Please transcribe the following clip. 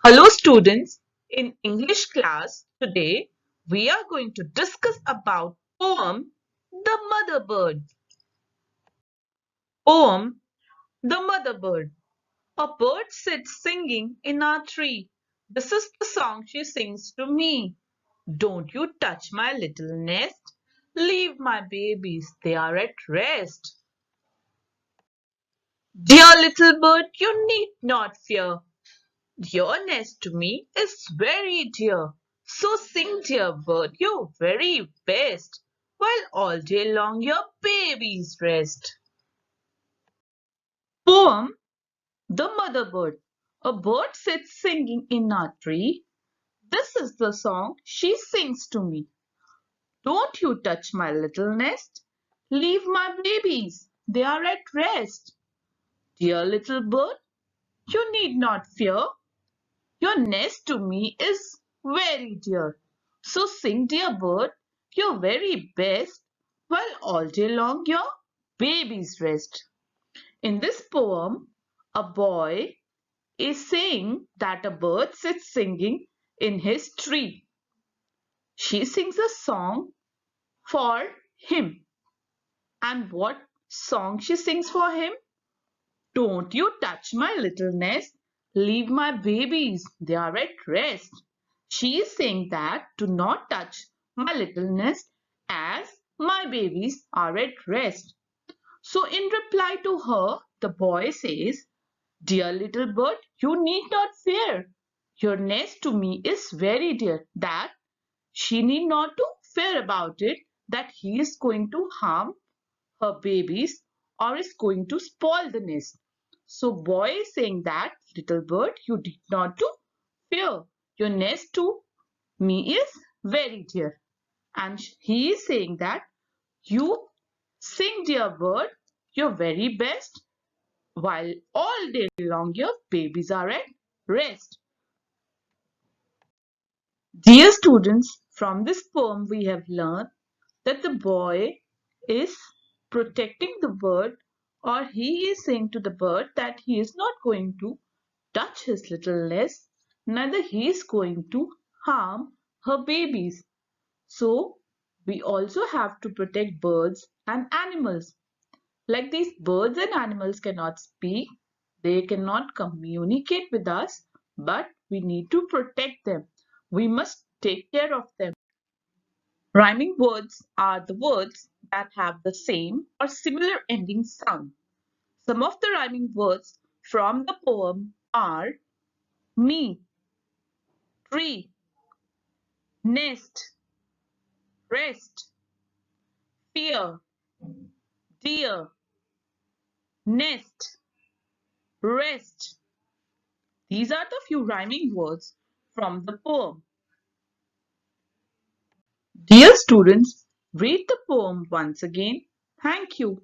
Hello students, in English class today we are going to discuss about poem The Mother Bird. Poem The Mother Bird. A bird sits singing in our tree. This is the song she sings to me. Don't you touch my little nest. Leave my babies, they are at rest. Dear little bird, you need not fear. Your nest to me is very dear. So sing, dear bird, your very best, while all day long your babies rest. Poem The Mother Bird. A bird sits singing in our tree. This is the song she sings to me. Don't you touch my little nest. Leave my babies, they are at rest. Dear little bird, you need not fear. Your nest to me is very dear. So sing, dear bird, your very best, while all day long your babies rest. In this poem, a boy is saying that a bird sits singing in his tree. She sings a song for him. And what song she sings for him? Don't you touch my little nest. Leave my babies, they are at rest. She is saying that do not touch my little nest as my babies are at rest. So in reply to her, the boy says, Dear little bird, you need not fear. Your nest to me is very dear, that she need not to fear about it, that he is going to harm her babies or is going to spoil the nest. So boy is saying that little bird, you did not to fear. Your nest to me is very dear. And he is saying that you sing, dear bird, your very best, while all day long your babies are at rest. Dear students, from this poem we have learned that the boy is protecting the bird, or he is saying to the bird that he is not going to touch his little nest, neither he is going to harm her babies. So we also have to protect birds and animals. Like these birds and animals cannot speak, they cannot communicate with us, but we need to protect them. We must take care of them. Rhyming words are the words that have the same or similar ending sound. Some of the rhyming words from the poem are me, tree, nest, rest, fear, dear, nest, rest. These are the few rhyming words from the poem. Dear students, read the poem once again. Thank you.